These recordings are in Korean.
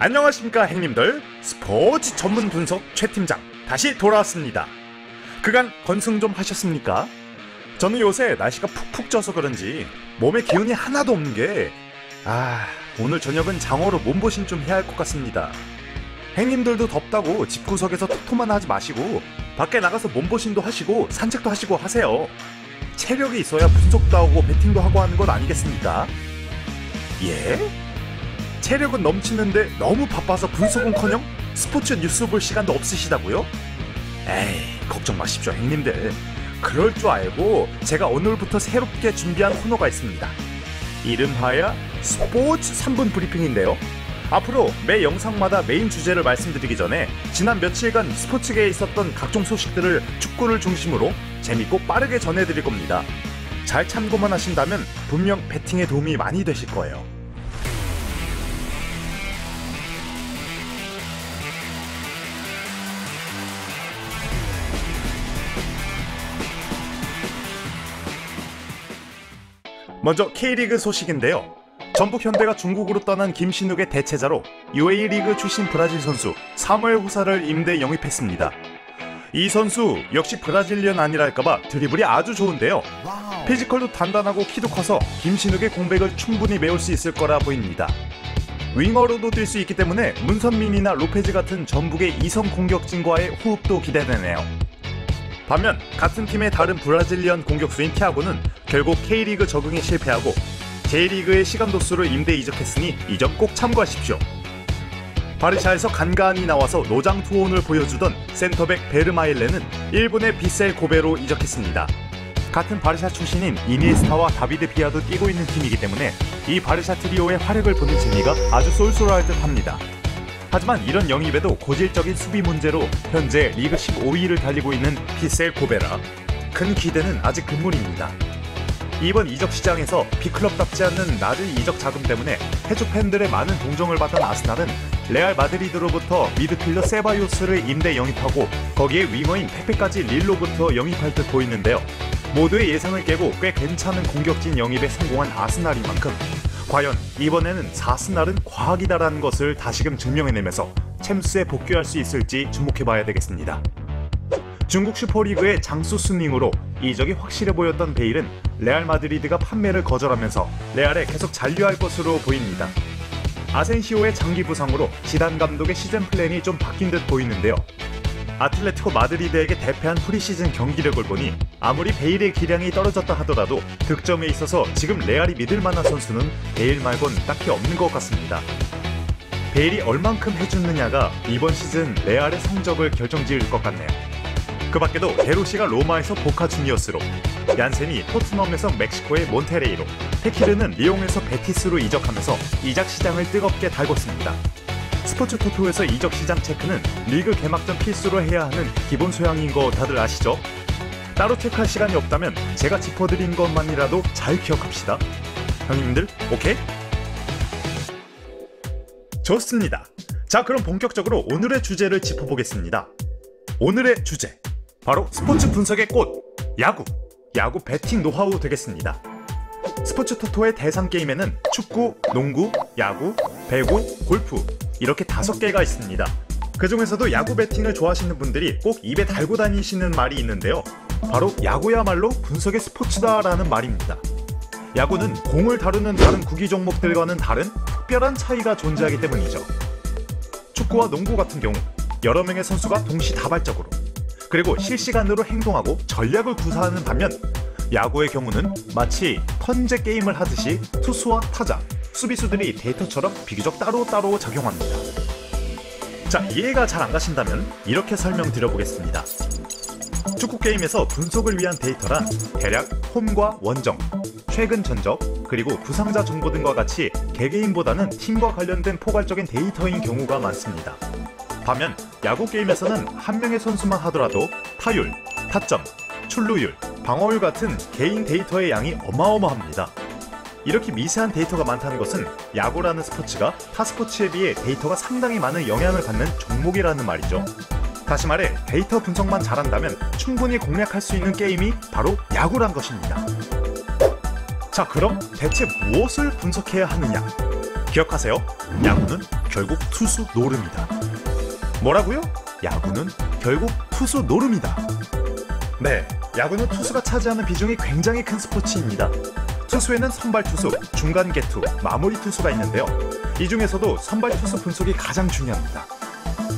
안녕하십니까 행님들, 스포츠 전문 분석 최팀장 다시 돌아왔습니다. 그간 건승 좀 하셨습니까? 저는 요새 날씨가 푹푹 쪄서 그런지 몸에 기운이 하나도 없는 게 오늘 저녁은 장어로 몸보신 좀 해야 할 것 같습니다. 행님들도 덥다고 집구석에서 톡톡만 하지 마시고 밖에 나가서 몸보신도 하시고 산책도 하시고 하세요. 체력이 있어야 분석도 하고 배팅도 하고 하는 것 아니겠습니까? 예? 체력은 넘치는데 너무 바빠서 분석은커녕 스포츠 뉴스 볼 시간도 없으시다고요? 에이, 걱정 마십시오 형님들. 그럴 줄 알고 제가 오늘부터 새롭게 준비한 코너가 있습니다. 이름하여 스포츠 3분 브리핑인데요. 앞으로 매 영상마다 메인 주제를 말씀드리기 전에 지난 며칠간 스포츠계에 있었던 각종 소식들을 축구를 중심으로 재밌고 빠르게 전해드릴 겁니다. 잘 참고만 하신다면 분명 배팅에 도움이 많이 되실 거예요. 먼저 K리그 소식인데요. 전북현대가 중국으로 떠난 김신욱의 대체자로 UA 리그 출신 브라질 선수 사무엘 호사를 임대 영입했습니다. 이 선수 역시 브라질리언 아니랄까봐 드리블이 아주 좋은데요. 피지컬도 단단하고 키도 커서 김신욱의 공백을 충분히 메울 수 있을 거라 보입니다. 윙어로도 뛸 수 있기 때문에 문선민이나 로페즈 같은 전북의 이성 공격진과의 호흡도 기대되네요. 반면 같은 팀의 다른 브라질리언 공격수인 티아고는 결국 K리그 적응에 실패하고 J리그의 시간도수를 임대 이적했으니 이 점 꼭 참고하십시오. 바르샤에서 간간히 나와서 노장 투혼을 보여주던 센터백 베르마일레는 일본의 비셀 고베로 이적했습니다. 같은 바르샤 출신인 이니에스타와 다비드 비아도 뛰고 있는 팀이기 때문에 이 바르샤 트리오의 활약을 보는 재미가 아주 쏠쏠할 듯합니다. 하지만 이런 영입에도 고질적인 수비 문제로 현재 리그 15위를 달리고 있는 비셀 고베라. 큰 기대는 아직 금물입니다. 이번 이적 시장에서 B클럽답지 않는 낮은 이적 자금 때문에 해주 팬들의 많은 동정을 받던 아스날은 레알 마드리드로부터 미드필더 세바요스를 임대 영입하고 거기에 윙어인 페페까지 릴로부터 영입할 듯 보이는데요. 모두의 예상을 깨고 꽤 괜찮은 공격진 영입에 성공한 아스날인 만큼 과연 이번에는 사스날은 과학이다라는 것을 다시금 증명해내면서 챔스에 복귀할 수 있을지 주목해봐야 되겠습니다. 중국 슈퍼리그의 장수 순닝으로 이적이 확실해 보였던 베일은 레알 마드리드가 판매를 거절하면서 레알에 계속 잔류할 것으로 보입니다. 아센시오의 장기 부상으로 지단 감독의 시즌 플랜이 좀 바뀐 듯 보이는데요. 아틀레티코 마드리드에게 대패한 프리시즌 경기력을 보니 아무리 베일의 기량이 떨어졌다 하더라도 득점에 있어서 지금 레알이 믿을 만한 선수는 베일 말곤 딱히 없는 것 같습니다. 베일이 얼만큼 해주느냐가 이번 시즌 레알의 성적을 결정지을 것 같네요. 그 밖에도 데로시가 로마에서 보카 주니어스로, 얀센이 토트넘에서 멕시코의 몬테레이로, 페키르는 리옹에서 베티스로 이적하면서 이적 시장을 뜨겁게 달궜습니다. 스포츠 토토에서 이적 시장 체크는 리그 개막전 필수로 해야 하는 기본 소양인 거 다들 아시죠? 따로 체크할 시간이 없다면 제가 짚어드린 것만이라도 잘 기억합시다. 형님들 오케이? 좋습니다. 자, 그럼 본격적으로 오늘의 주제를 짚어보겠습니다. 오늘의 주제, 바로 스포츠 분석의 꽃, 야구 배팅 노하우 되겠습니다. 스포츠 토토의 대상 게임에는 축구, 농구, 야구, 배구, 골프 이렇게 5개가 있습니다. 그 중에서도 야구 배팅을 좋아하시는 분들이 꼭 입에 달고 다니시는 말이 있는데요. 바로 야구야말로 분석의 스포츠다라는 말입니다. 야구는 공을 다루는 다른 구기 종목들과는 다른 특별한 차이가 존재하기 때문이죠. 축구와 농구 같은 경우 여러 명의 선수가 동시다발적으로 그리고 실시간으로 행동하고 전략을 구사하는 반면 야구의 경우는 마치 턴제 게임을 하듯이 투수와 타자, 수비수들이 데이터처럼 비교적 따로따로 작용합니다. 자, 이해가 잘 안 가신다면 이렇게 설명드려보겠습니다. 축구 게임에서 분석을 위한 데이터란 대략 홈과 원정, 최근 전적, 그리고 부상자 정보 등과 같이 개개인보다는 팀과 관련된 포괄적인 데이터인 경우가 많습니다. 반면 야구 게임에서는 한 명의 선수만 하더라도 타율, 타점, 출루율, 방어율 같은 개인 데이터의 양이 어마어마합니다. 이렇게 미세한 데이터가 많다는 것은 야구라는 스포츠가 타 스포츠에 비해 데이터가 상당히 많은 영향을 받는 종목이라는 말이죠. 다시 말해 데이터 분석만 잘한다면 충분히 공략할 수 있는 게임이 바로 야구란 것입니다. 자, 그럼 대체 무엇을 분석해야 하느냐? 기억하세요. 야구는 결국 투수 노름이다. 뭐라고요? 야구는 결국 투수 노름이다. 네, 야구는 투수가 차지하는 비중이 굉장히 큰 스포츠입니다. 투수에는 선발 투수, 중간 개투, 마무리 투수가 있는데요. 이 중에서도 선발 투수 분석이 가장 중요합니다.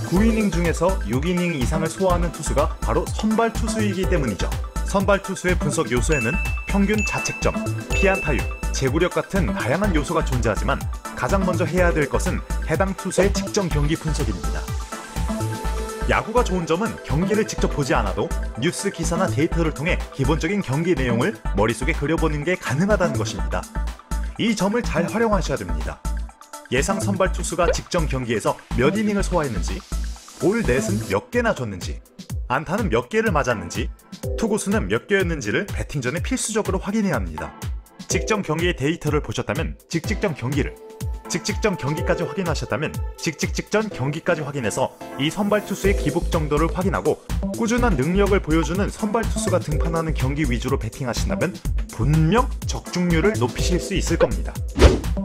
9이닝 중에서 6이닝 이상을 소화하는 투수가 바로 선발 투수이기 때문이죠. 선발 투수의 분석 요소에는 평균 자책점, 피안타율, 제구력 같은 다양한 요소가 존재하지만 가장 먼저 해야 될 것은 해당 투수의 직전 경기 분석입니다. 야구가 좋은 점은 경기를 직접 보지 않아도 뉴스 기사나 데이터를 통해 기본적인 경기 내용을 머릿속에 그려보는 게 가능하다는 것입니다. 이 점을 잘 활용하셔야 됩니다. 예상 선발 투수가 직전 경기에서 몇 이닝을 소화했는지, 볼 넷은 몇 개나 줬는지, 안타는 몇 개를 맞았는지, 투구수는 몇 개였는지를 배팅 전에 필수적으로 확인해야 합니다. 직전 경기의 데이터를 보셨다면 직직전 경기를, 직직전 경기까지 확인하셨다면 직직직전 경기까지 확인해서 이 선발 투수의 기복 정도를 확인하고 꾸준한 능력을 보여주는 선발 투수가 등판하는 경기 위주로 배팅하신다면 분명 적중률을 높이실 수 있을 겁니다.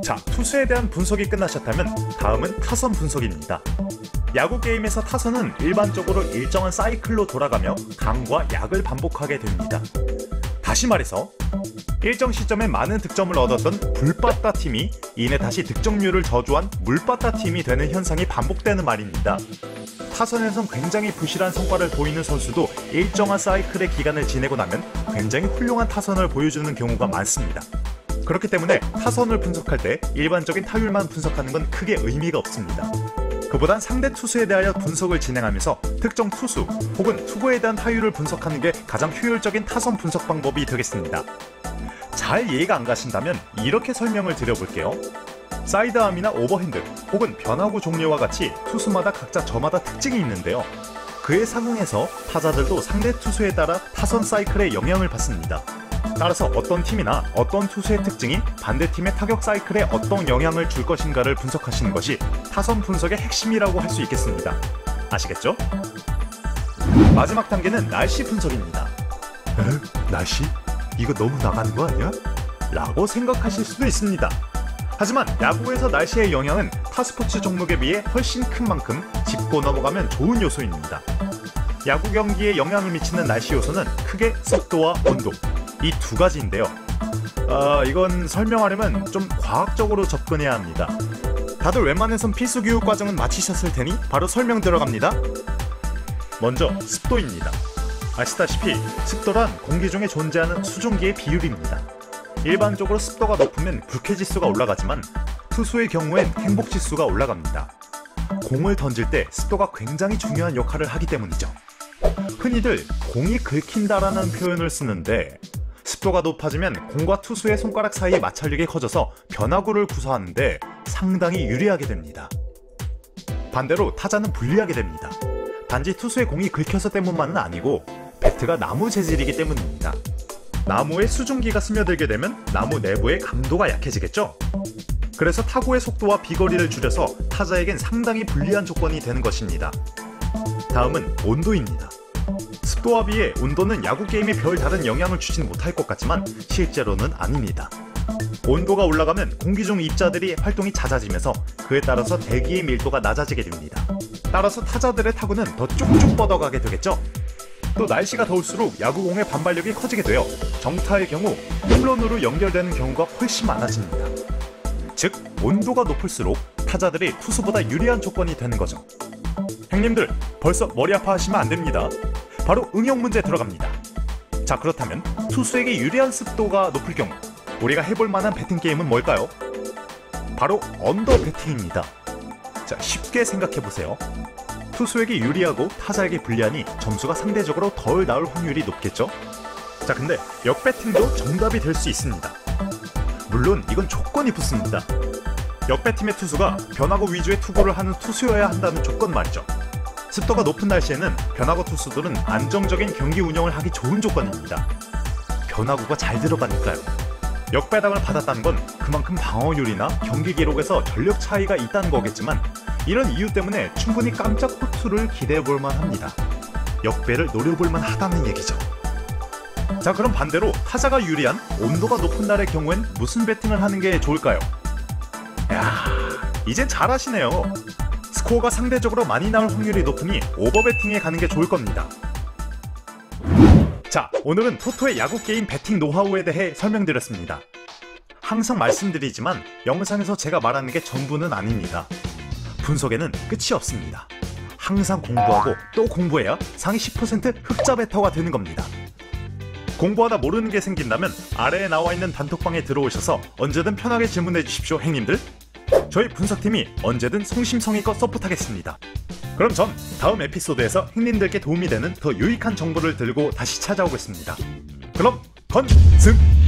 자, 투수에 대한 분석이 끝나셨다면 다음은 타선 분석입니다. 야구 게임에서 타선은 일반적으로 일정한 사이클로 돌아가며 강과 약을 반복하게 됩니다. 다시 말해서 일정 시점에 많은 득점을 얻었던 불빠따 팀이 이내 다시 득점률을 저조한 물빠따 팀이 되는 현상이 반복되는 말입니다. 타선에선 굉장히 부실한 성과를 보이는 선수도 일정한 사이클의 기간을 지내고 나면 굉장히 훌륭한 타선을 보여주는 경우가 많습니다. 그렇기 때문에 타선을 분석할 때 일반적인 타율만 분석하는 건 크게 의미가 없습니다. 그보단 상대 투수에 대하여 분석을 진행하면서 특정 투수 혹은 투구에 대한 타율을 분석하는 게 가장 효율적인 타선 분석 방법이 되겠습니다. 잘 이해가 안 가신다면 이렇게 설명을 드려볼게요. 사이드암이나 오버핸드 혹은 변화구 종류와 같이 투수마다 각자 저마다 특징이 있는데요. 그에 상응해서 타자들도 상대 투수에 따라 타선 사이클에 영향을 받습니다. 따라서 어떤 팀이나 어떤 투수의 특징이 반대팀의 타격 사이클에 어떤 영향을 줄 것인가를 분석하시는 것이 타선 분석의 핵심이라고 할 수 있겠습니다. 아시겠죠? 마지막 단계는 날씨 분석입니다. 날씨? 이거 너무 나가는 거 아니야? 라고 생각하실 수도 있습니다. 하지만 야구에서 날씨의 영향은 타 스포츠 종목에 비해 훨씬 큰 만큼 짚고 넘어가면 좋은 요소입니다. 야구 경기에 영향을 미치는 날씨 요소는 크게 습도와 온도, 이 두 가지인데요. 이건 설명하려면 좀 과학적으로 접근해야 합니다. 다들 웬만해선 필수 교육 과정은 마치셨을 테니 바로 설명 들어갑니다. 먼저 습도입니다. 아시다시피 습도란 공기 중에 존재하는 수증기의 비율입니다. 일반적으로 습도가 높으면 불쾌지수가 올라가지만 투수의 경우엔 행복지수가 올라갑니다. 공을 던질 때 습도가 굉장히 중요한 역할을 하기 때문이죠. 흔히들 공이 긁힌다라는 표현을 쓰는데 습도가 높아지면 공과 투수의 손가락 사이의 마찰력이 커져서 변화구를 구사하는데 상당히 유리하게 됩니다. 반대로 타자는 불리하게 됩니다. 단지 투수의 공이 긁혀서 때문만은 아니고 배트가 나무 재질이기 때문입니다. 나무에 수증기가 스며들게 되면 나무 내부의 강도가 약해지겠죠? 그래서 타구의 속도와 비거리를 줄여서 타자에겐 상당히 불리한 조건이 되는 것입니다. 다음은 온도입니다. 습도와 비해 온도는 야구 게임에 별 다른 영향을 주진 못할 것 같지만 실제로는 아닙니다. 온도가 올라가면 공기 중 입자들이 활동이 잦아지면서 그에 따라서 대기의 밀도가 낮아지게 됩니다. 따라서 타자들의 타구는 더 쭉쭉 뻗어가게 되겠죠? 또 날씨가 더울수록 야구공의 반발력이 커지게 되어 정타의 경우 홈런으로 연결되는 경우가 훨씬 많아집니다. 즉 온도가 높을수록 타자들이 투수보다 유리한 조건이 되는 거죠. 형님들 벌써 머리 아파하시면 안 됩니다. 바로 응용 문제 들어갑니다. 자, 그렇다면 투수에게 유리한 습도가 높을 경우 우리가 해볼 만한 배팅 게임은 뭘까요? 바로 언더 배팅입니다. 자, 쉽게 생각해보세요. 투수에게 유리하고 타자에게 불리하니 점수가 상대적으로 덜 나올 확률이 높겠죠? 자, 근데 역배팅도 정답이 될 수 있습니다. 물론 이건 조건이 붙습니다. 역배팀의 투수가 변화구 위주의 투구를 하는 투수여야 한다는 조건 말이죠. 습도가 높은 날씨에는 변화구 투수들은 안정적인 경기 운영을 하기 좋은 조건입니다. 변화구가 잘 들어가니까요. 역배당을 받았다는 건 그만큼 방어율이나 경기 기록에서 전력 차이가 있다는 거겠지만 이런 이유 때문에 충분히 깜짝 호투를 기대해볼 만합니다. 역배를 노려볼 만하다는 얘기죠. 자, 그럼 반대로 타자가 유리한 온도가 높은 날의 경우엔 무슨 배팅을 하는 게 좋을까요? 이젠 잘하시네요. 스코어가 상대적으로 많이 나올 확률이 높으니 오버베팅에 가는 게 좋을 겁니다. 자, 오늘은 토토의 야구 게임 베팅 노하우에 대해 설명드렸습니다. 항상 말씀드리지만 영상에서 제가 말하는 게 전부는 아닙니다. 분석에는 끝이 없습니다. 항상 공부하고 또 공부해야 상위 10% 흑자 베터가 되는 겁니다. 공부하다 모르는 게 생긴다면 아래에 나와 있는 단톡방에 들어오셔서 언제든 편하게 질문해 주십시오, 행님들. 저희 분석팀이 언제든 성심성의껏 서포트하겠습니다. 그럼 전 다음 에피소드에서 행님들께 도움이 되는 더 유익한 정보를 들고 다시 찾아오겠습니다. 그럼 건승!